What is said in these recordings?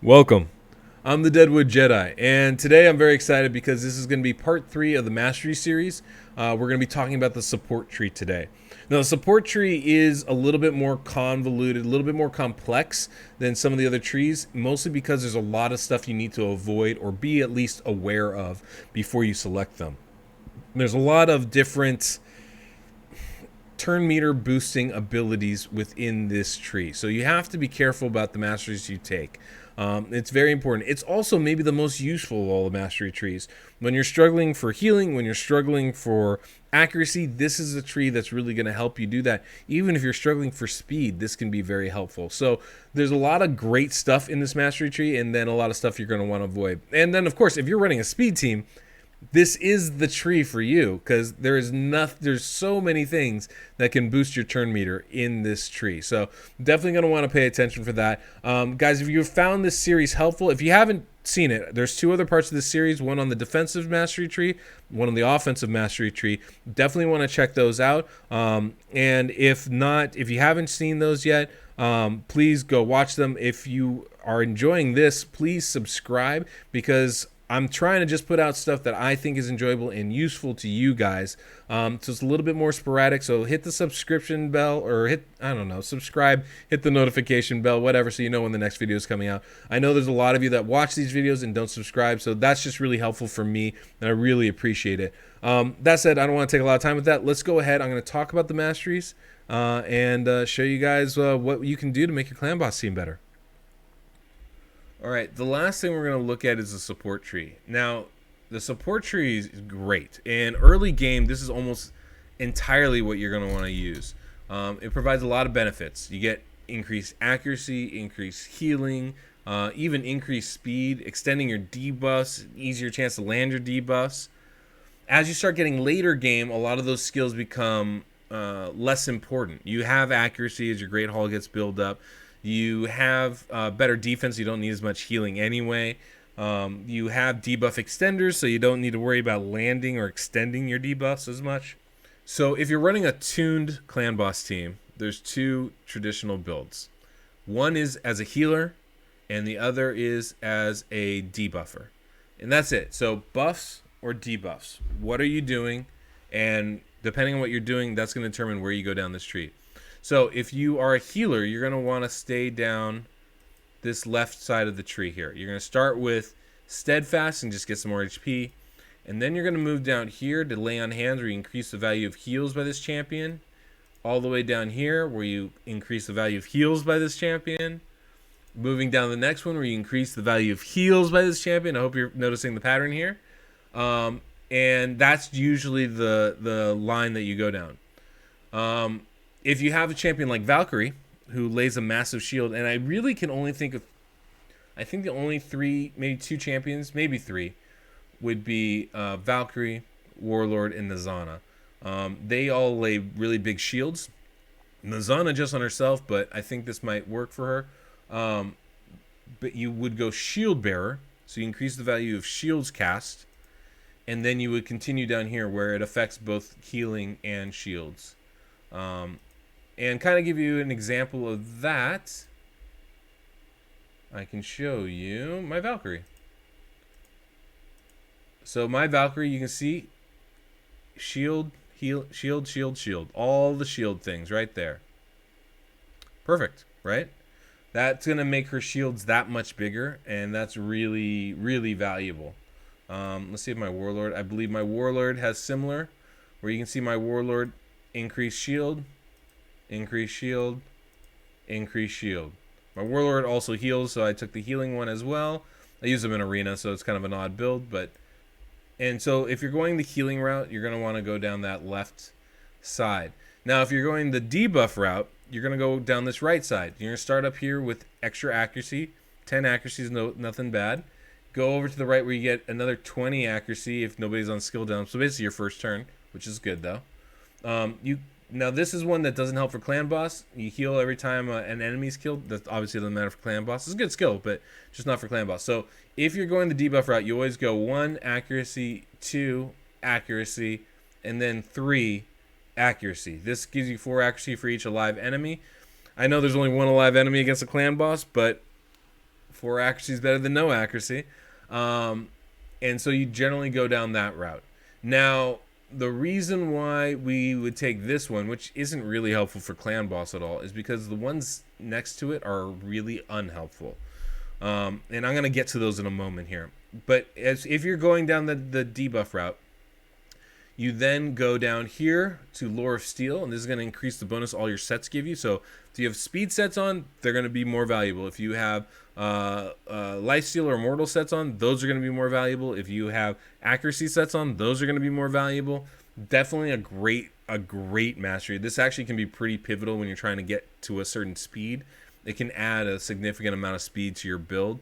Welcome. I'm the Deadwood Jedi, and today I'm very excited because this is going to be part 3 of the Mastery series. We're going to be talking about the support tree today. Now, the support tree is a little bit more convoluted, a little bit more complex than some of the other trees, mostly because there's a lot of stuff you need to avoid or be at least aware of before you select them. There's a lot of different turn meter boosting abilities within this tree, so you have to be careful about the masteries you take. It's very important. It's also maybe the most useful of all the mastery trees. When you're struggling for healing, when you're struggling for accuracy, this is a tree that's really going to help you do that. Even if you're struggling for speed, this can be very helpful. So there's a lot of great stuff in this mastery tree, and then a lot of stuff you're going to want to avoid. And then, of course, if you're running a speed team, this is the tree for you, because there's so many things that can boost your turn meter in this tree. So definitely going to want to pay attention for that. Guys, if you found this series helpful, if you haven't seen it, there's 2 other parts of this series, one on the defensive mastery tree, one on the offensive mastery tree. Definitely want to check those out. And if you haven't seen those yet, please go watch them. If you are enjoying this, please subscribe, because I'm trying to just put out stuff that I think is enjoyable and useful to you guys. So it's a little bit more sporadic. So hit the subscription bell, or subscribe, hit the notification bell, whatever, so you know when the next video is coming out. I know there's a lot of you that watch these videos and don't subscribe, so that's just really helpful for me, and I really appreciate it. That said, I don't want to take a lot of time with that. Let's go ahead. I'm going to talk about the masteries and show you guys what you can do to make your clan boss team better. All right, the last thing we're going to look at is the support tree. Now, the support tree is great. In early game, this is almost entirely what you're going to want to use. It provides a lot of benefits. You get increased accuracy, increased healing, even increased speed, extending your debuffs, easier chance to land your debuffs. As you start getting later game, a lot of those skills become less important. You have accuracy as your Great Hall gets built up. You have better defense. You don't need as much healing anyway. You have debuff extenders, so you don't need to worry about landing or extending your debuffs as much. So if you're running a tuned clan boss team, there's 2 traditional builds. One is as a healer, and the other is as a debuffer. And that's it. So buffs or debuffs. What are you doing? And depending on what you're doing, that's going to determine where you go down this tree. So if you are a healer, you're going to want to stay down this left side of the tree here. You're going to start with Steadfast and just get some more HP. And then you're going to move down here to Lay on Hands, where you increase the value of heals by this champion. All the way down here, where you increase the value of heals by this champion. Moving down to the next one, where you increase the value of heals by this champion. I hope you're noticing the pattern here. And that's usually the line that you go down. If you have a champion like Valkyrie, who lays a massive shield, and I really can only think of, I think the only 3, maybe 2 champions, maybe 3, would be Valkyrie, Warlord, and Nazana. They all lay really big shields. Nazana just on herself, but I think this might work for her. But you would go Shield Bearer, so you increase the value of shields cast, and then you would continue down here where it affects both healing and shields. And kind of give you an example of that, I can show you my Valkyrie. So my Valkyrie, you can see shield, heal, shield, shield, shield. All the shield things right there. Perfect, right? That's going to make her shields that much bigger, and that's really, really valuable. Let's see if my Warlord, I believe my Warlord has similar, where you can see my Warlord increase shield, increase shield, increase shield. My Warlord also heals, so I took the healing one as well. I use them in arena, so it's kind of an odd build, and so if you're going the healing route, you're going to want to go down that left side. Now, if you're going the debuff route, you're going to go down this right side. You're going to start up here with extra accuracy. 10 accuracy is nothing bad. Go over to the right where you get another 20 accuracy if nobody's on skill down. So basically your first turn, which is good though. Now this is one that doesn't help for clan boss. You heal every time an enemy's killed. That obviously doesn't matter for clan boss. It's a good skill, but just not for clan boss. So if you're going the debuff route, you always go 1 accuracy, 2 accuracy, and then 3 accuracy. This gives you 4 accuracy for each alive enemy. I know there's only 1 alive enemy against a clan boss, but 4 accuracy is better than no accuracy. And so you generally go down that route. Now, the reason why we would take this one, which isn't really helpful for clan boss at all, is because the ones next to it are really unhelpful. And I'm going to get to those in a moment here. But if you're going down the debuff route, you then go down here to Lore of Steel, and this is going to increase the bonus all your sets give you. So if you have speed sets on, they're going to be more valuable. If you have life steal or mortal sets on, those are going to be more valuable. If you have accuracy sets on, those are going to be more valuable. Definitely a great mastery. This actually can be pretty pivotal when you're trying to get to a certain speed. It can add a significant amount of speed to your build,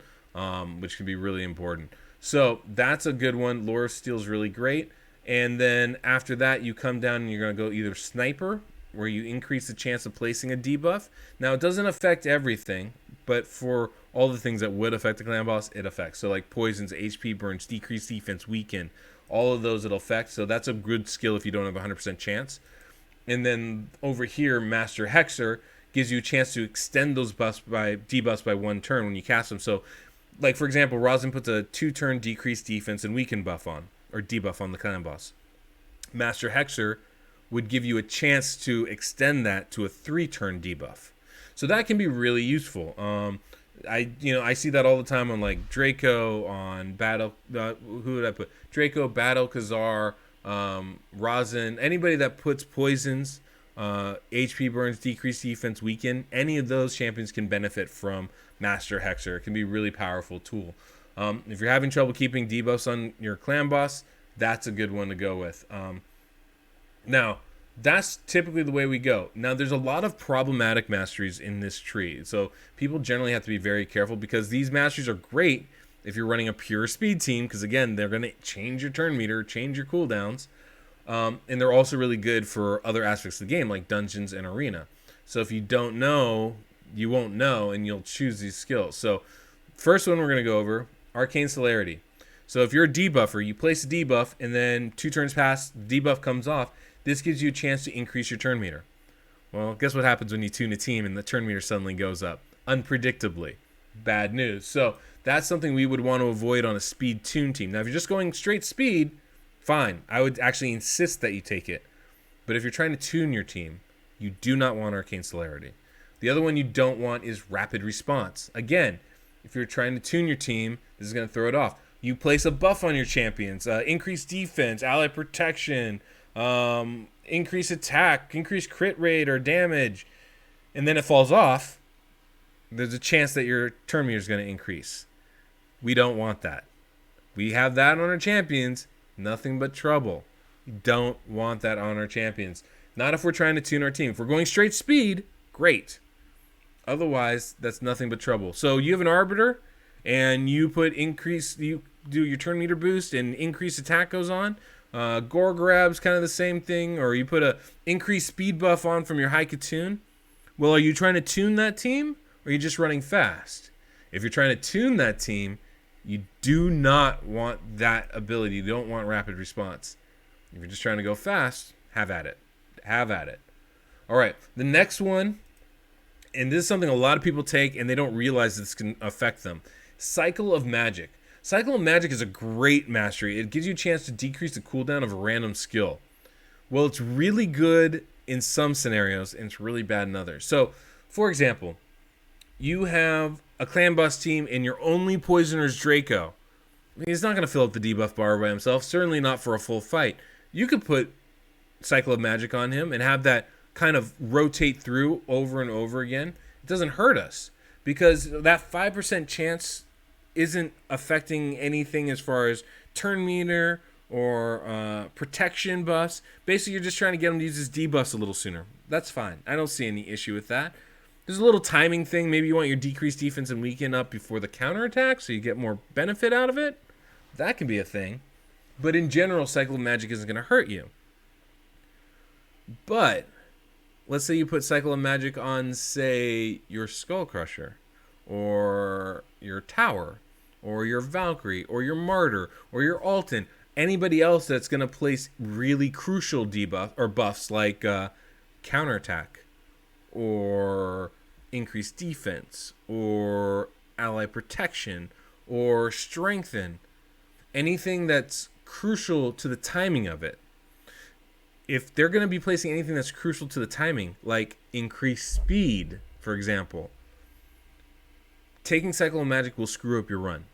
which can be really important. So that's a good one. Lore of Steel is really great. And then after that, you come down and you're going to go either Sniper, where you increase the chance of placing a debuff. Now, it doesn't affect everything, but for all the things that would affect the clan boss, it affects. So like poisons, HP burns, decreased defense, weaken, all of those it'll affect. So that's a good skill if you don't have a 100% chance. And then over here, Master Hexer gives you a chance to extend those debuffs by 1 turn when you cast them. So like, for example, Rosin puts a 2-turn decreased defense and weaken buff on, or debuff on the clan boss. Master Hexer would give you a chance to extend that to a 3-turn debuff. So that can be really useful. I see that all the time on like Draco, on Battle. Who would I put? Draco, Battle, Khazar, Rosin. Anybody that puts poisons, HP burns, decreased defense, weaken. Any of those champions can benefit from Master Hexer. It can be a really powerful tool. If you're having trouble keeping debuffs on your clan boss, that's a good one to go with. Now, that's typically the way we go. Now, there's a lot of problematic masteries in this tree. So people generally have to be very careful, because these masteries are great if you're running a pure speed team, because, again, they're going to change your turn meter, change your cooldowns. And they're also really good for other aspects of the game, like dungeons and arena. So if you don't know, you won't know, and you'll choose these skills. So first one we're going to go over, Arcane Celerity. So if you're a debuffer, you place a debuff, and then 2 turns pass, the debuff comes off. This gives you a chance to increase your turn meter. Well, guess what happens when you tune a team and the turn meter suddenly goes up? Unpredictably. Bad news. So that's something we would want to avoid on a speed tune team. Now, if you're just going straight speed, fine. I would actually insist that you take it. But if you're trying to tune your team, you do not want Arcane Celerity. The other one you don't want is Rapid Response. Again, if you're trying to tune your team, this is going to throw it off. You place a buff on your champions, increase defense, ally protection, increase attack, increase crit rate or damage, and then it falls off. There's a chance that your turn meter is going to increase. We don't want that. We have that on our champions. Nothing but trouble. We don't want that on our champions. Not if we're trying to tune our team. If we're going straight speed, great. Otherwise, that's nothing but trouble. So you have an Arbiter, and you do your turn meter boost, and increased attack goes on. Gore Grab's kind of the same thing, or you put a increased speed buff on from your Haikatune. Well, are you trying to tune that team, or are you just running fast? If you're trying to tune that team, you do not want that ability. You don't want Rapid Response. If you're just trying to go fast, have at it. Have at it. All right, the next one, and this is something a lot of people take and they don't realize this can affect them. Cycle of Magic. Cycle of Magic is a great mastery. It gives you a chance to decrease the cooldown of a random skill. Well, it's really good in some scenarios, and it's really bad in others. So, for example, you have a clan boss team, and your only poisoner's Draco. He's not going to fill up the debuff bar by himself, certainly not for a full fight. You could put Cycle of Magic on him and have that kind of rotate through over and over again. It doesn't hurt us, because that 5% chance isn't affecting anything as far as turn meter or protection buffs. Basically, you're just trying to get him to use his debuffs a little sooner. That's fine. I don't see any issue with that. There's a little timing thing. Maybe you want your decreased defense and weaken up before the counterattack so you get more benefit out of it. That can be a thing. But in general, Cycle of Magic isn't going to hurt you. But let's say you put Cycle of Magic on, say, your Skull Crusher, or your Tower, or your Valkyrie, or your Martyr, or your Alton. Anybody else that's going to place really crucial debuff or buffs like counterattack, or increased defense, or ally protection or strengthen, anything that's crucial to the timing of it. If they're going to be placing anything that's crucial to the timing, like increased speed, for example, taking Cycle of Magic will screw up your run.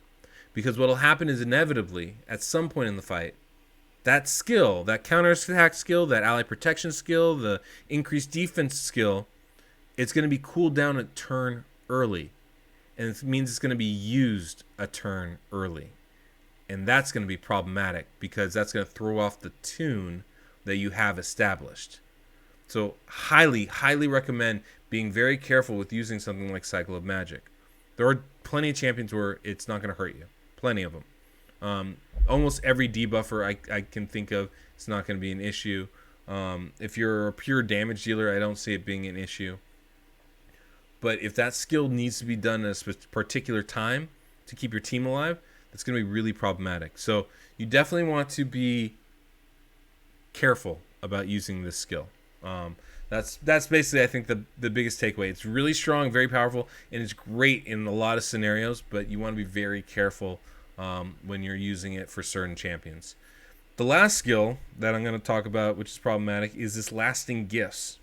Because what will happen is inevitably, at some point in the fight, that skill, that counterattack skill, that ally protection skill, the increased defense skill, it's going to be cooled down a turn early. And it means it's going to be used a turn early. And that's going to be problematic because that's going to throw off the tune that you have established. So highly, highly recommend being very careful with using something like Cycle of Magic. There are plenty of champions where it's not going to hurt you. Plenty of them. Almost every debuffer I can think of, it's not going to be an issue. If you're a pure damage dealer, I don't see it being an issue. But if that skill needs to be done at a particular time to keep your team alive, that's going to be really problematic. So you definitely want to be careful about using this skill. That's basically, I think, the biggest takeaway. It's really strong, very powerful, and it's great in a lot of scenarios, but you want to be very careful when you're using it for certain champions. The last skill that I'm going to talk about, which is problematic, is this Lasting Gifts.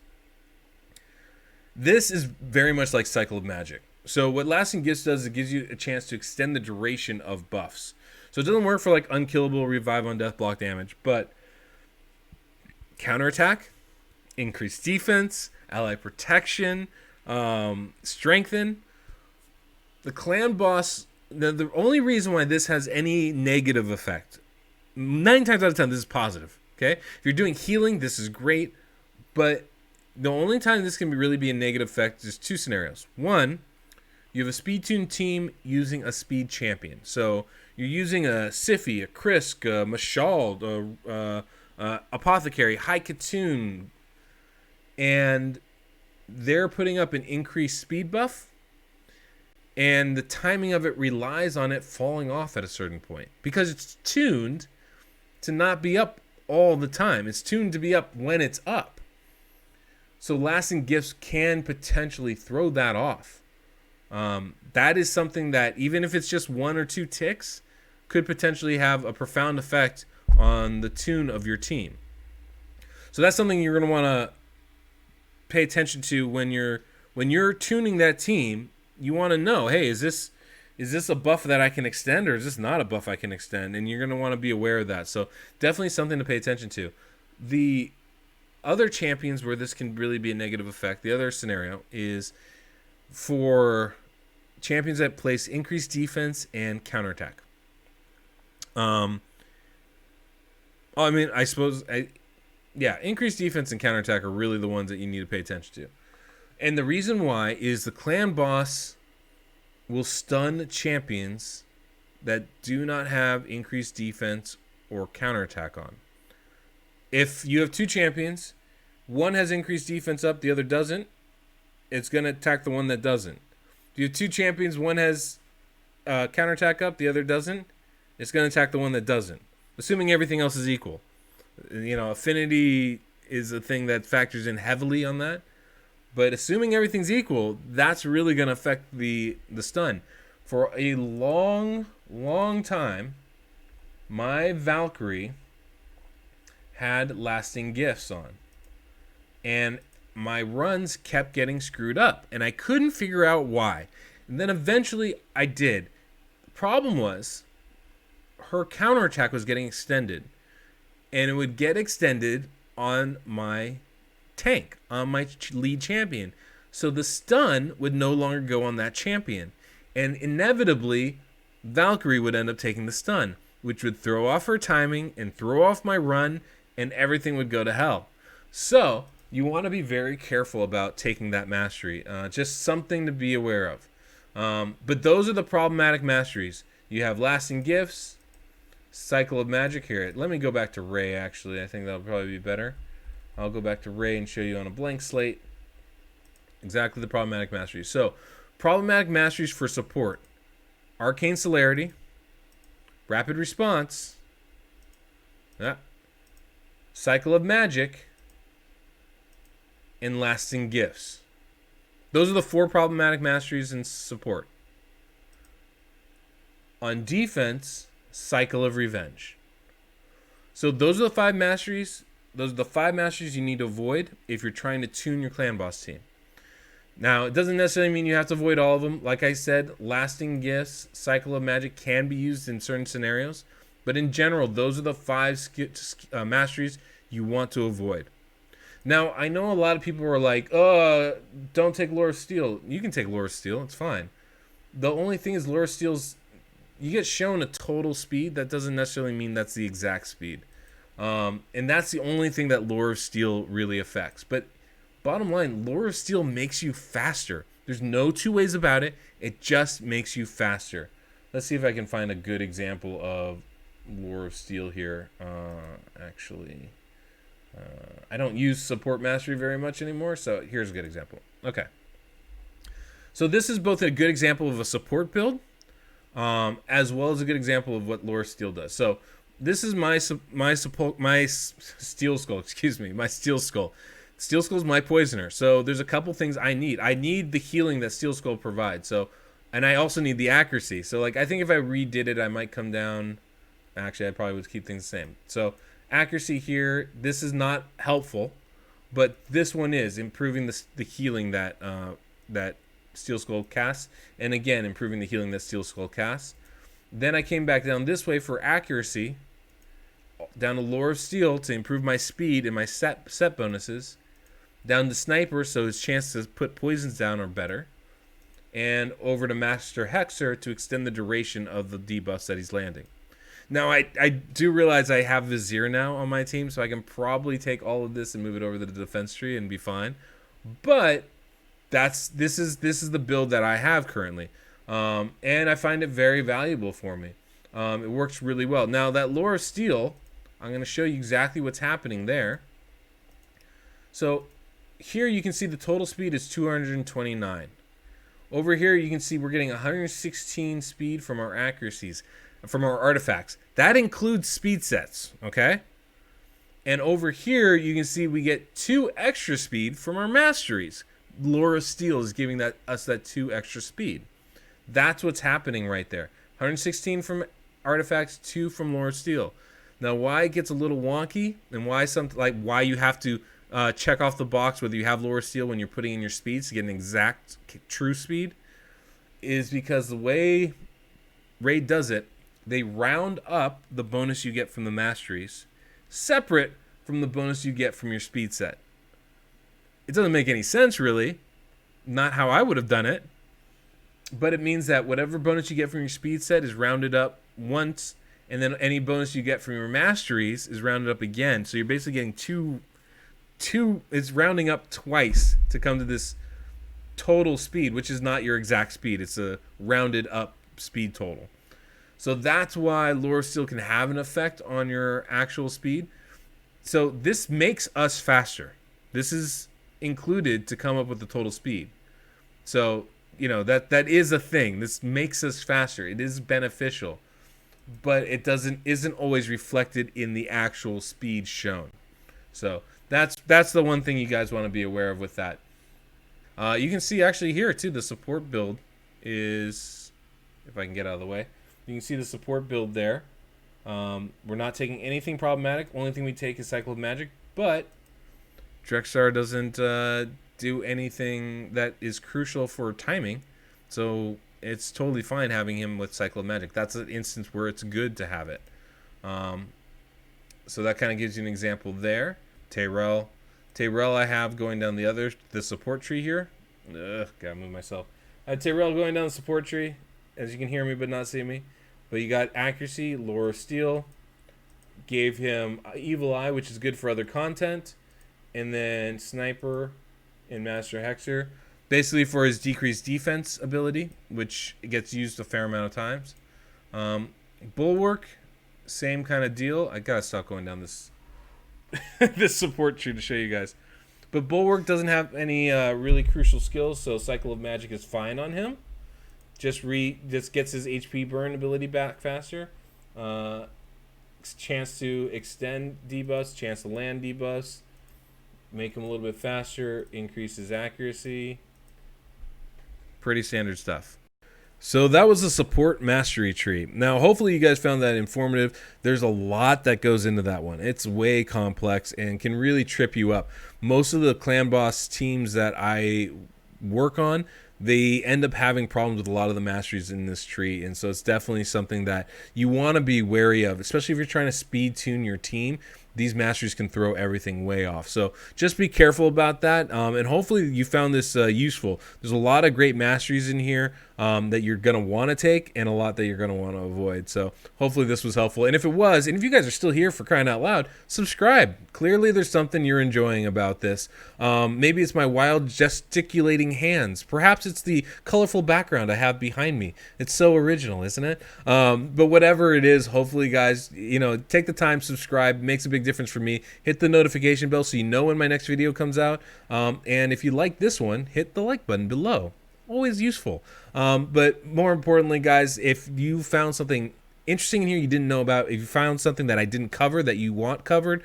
This is very much like Cycle of Magic. So what Lasting Gifts does is it gives you a chance to extend the duration of buffs. So it doesn't work for like unkillable, revive on death, block damage, but counterattack, increased defense, ally protection, strengthen. The clan boss, the only reason why this has any negative effect, 9 times out of 10, this is positive. Okay? If you're doing healing, this is great, but the only time this can really be a negative effect is 2 scenarios. One, you have a speed tune team using a speed champion. So you're using a Siffy, a Krisk, a Mashald, Apothecary, High Katoon, and they're putting up an increased speed buff, and the timing of it relies on it falling off at a certain point because it's tuned to not be up all the time. It's tuned to be up when it's up. So Lasting Gifts can potentially throw that off. That is something that, even if it's just 1 or 2 ticks, could potentially have a profound effect on the tune of your team. So that's something you're going to want to pay attention to when you're tuning that team. You want to know, hey, is this a buff that I can extend, or is this not a buff I can extend? And you're going to want to be aware of that. So definitely something to pay attention to. The other champions where this can really be a negative effect, the other scenario is for champions that place increased defense and counterattack. Increased defense and counterattack are really the ones that you need to pay attention to. And the reason why is the clan boss will stun champions that do not have increased defense or counterattack on. If you have 2 champions, one has increased defense up, the other doesn't, it's going to attack the one that doesn't. If you have 2 champions, one has counterattack up, the other doesn't, it's going to attack the one that doesn't, assuming everything else is equal. Affinity is a thing that factors in heavily on that. But assuming everything's equal, that's really going to affect the stun. For a long, long time, my Valkyrie had Lasting Gifts on. And my runs kept getting screwed up. And I couldn't figure out why. And then eventually I did. The problem was her counterattack was getting extended. And it would get extended on my tank, on my lead champion. So the stun would no longer go on that champion. And inevitably, Valkyrie would end up taking the stun, which would throw off her timing and throw off my run, and everything would go to hell. So you want to be very careful about taking that mastery. Just something to be aware of. But those are the problematic masteries. You have Lasting Gifts, Cycle of Magic here. Let me go back to Ray, actually. I think that'll probably be better. I'll go back to Ray and show you on a blank slate exactly the problematic masteries. So, problematic masteries for support: Arcane Celerity, Rapid Response, Cycle of Magic, and Lasting Gifts. Those are the 4 problematic masteries in support. On defense, Cycle of Revenge. So those are the 5 masteries. Those are the 5 masteries you need to avoid if you're trying to tune your clan boss team. Now, it doesn't necessarily mean you have to avoid all of them. Like I said, Lasting Gifts, Cycle of Magic can be used in certain scenarios. But in general, those are the 5 masteries you want to avoid. Now, I know a lot of people are like, don't take Lore of Steel. You can take Lore of Steel. It's fine. The only thing is Lore of Steel's, you get shown a total speed. That doesn't necessarily mean that's the exact speed. And that's the only thing that Lore of Steel really affects. But bottom line, Lore of Steel makes you faster. There's no two ways about it. It just makes you faster. Let's see if I can find a good example of Lore of Steel here. I don't use Support Mastery very much anymore, so here's a good example. Okay. So this is both a good example of a support build, as well as a good example of what Lore of Steel does. So this is my Steel Skull. Excuse me, my Steel Skull. Steel Skull is my poisoner. So there's a couple things I need. I need the healing that Steel Skull provides. So, and I also need the accuracy. So like I think if I redid it, I might come down. Actually, I probably would keep things the same. So accuracy here, this is not helpful, but this one is improving the healing that that Steel Skull casts, and again improving the healing that Steel Skull casts. Then I came back down this way for accuracy, down to Lore of Steel to improve my speed and my set bonuses, down to Sniper so his chances to put poisons down are better, and over to Master Hexer to extend the duration of the debuffs that he's landing. Now, I do realize I have Vizier now on my team, so I can probably take all of this and move it over to the defense tree and be fine. But this is the build that I have currently, and I find it very valuable for me. It works really well. Now, that Lore of Steel, I'm going to show you exactly what's happening there. So here you can see the total speed is 229. Over here you can see we're getting 116 speed from our accuracies. From our artifacts. That includes speed sets, okay? And over here, you can see we get 2 extra speed from our masteries. Lore of Steel is giving us that 2 extra speed. That's what's happening right there. 116 from artifacts, 2 from Lore of Steel. Now, why it gets a little wonky, and why you have to check off the box whether you have Lore of Steel when you're putting in your speeds to get an exact true speed, is because the way Raid does it, they round up the bonus you get from the masteries separate from the bonus you get from your speed set. It doesn't make any sense, really. Not how I would have done it. But it means that whatever bonus you get from your speed set is rounded up once, and then any bonus you get from your masteries is rounded up again. So you're basically getting two. It's rounding up twice to come to this total speed, which is not your exact speed. It's a rounded up speed total. So that's why Lore of Steel can have an effect on your actual speed. So this makes us faster. This is included to come up with the total speed. So, you know, that is a thing. This makes us faster. It is beneficial. But it isn't always reflected in the actual speed shown. So that's the one thing you guys want to be aware of with that. You can see actually here too, the support build is, if I can get out of the way, you can see the support build there. We're not taking anything problematic. Only thing we take is Cycle of Magic, but Drexar doesn't do anything that is crucial for timing, so it's totally fine having him with Cycle of Magic. That's an instance where it's good to have it. So that kind of gives you an example there. Tayrell I have going down the support tree here. Gotta move myself. I had Tayrell going down the support tree, as you can hear me but not see me. But you got accuracy, Lore of Steel, gave him Evil Eye, which is good for other content, and then Sniper and Master Hexer, basically for his decreased defense ability, which gets used a fair amount of times. Bulwark, same kind of deal. I gotta stop going down this this support tree to show you guys. But Bulwark doesn't have any really crucial skills, so Cycle of Magic is fine on him. Just gets his HP burn ability back faster. Chance to extend debuffs, chance to land debuffs, make him a little bit faster, increase his accuracy. Pretty standard stuff. So that was a support mastery tree. Now, hopefully you guys found that informative. There's a lot that goes into that one. It's way complex and can really trip you up. Most of the clan boss teams that I work on, they end up having problems with a lot of the masteries in this tree. And so it's definitely something that you want to be wary of, especially if you're trying to speed tune your team. These masteries can throw everything way off. So just be careful about that. And hopefully you found this useful. There's a lot of great masteries in here that you're going to want to take and a lot that you're going to want to avoid. So hopefully this was helpful. And if it was, and if you guys are still here for crying out loud, subscribe. Clearly there's something you're enjoying about this. Maybe it's my wild gesticulating hands. Perhaps it's the colorful background I have behind me. It's so original, isn't it? But whatever it is, hopefully guys, take the time, subscribe. It makes a big difference for me. Hit the notification bell so you know when my next video comes out. And if you like this one, hit the like button below. Always useful. But more importantly, guys, if you found something interesting in here you didn't know about, if you found something that I didn't cover that you want covered,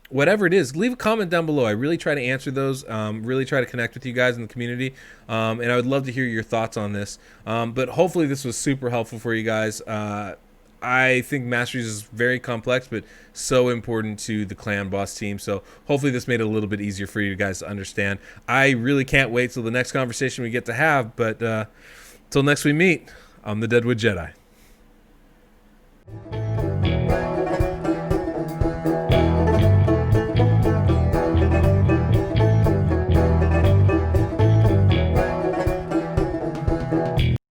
whatever it is, leave a comment down below. I really try to answer those, really try to connect with you guys in the community, and I would love to hear your thoughts on this. But hopefully this was super helpful for you guys. I think Masteries is very complex, but so important to the clan boss team. So hopefully this made it a little bit easier for you guys to understand. I really can't wait till the next conversation we get to have, but till next we meet, I'm the Deadwood Jedi.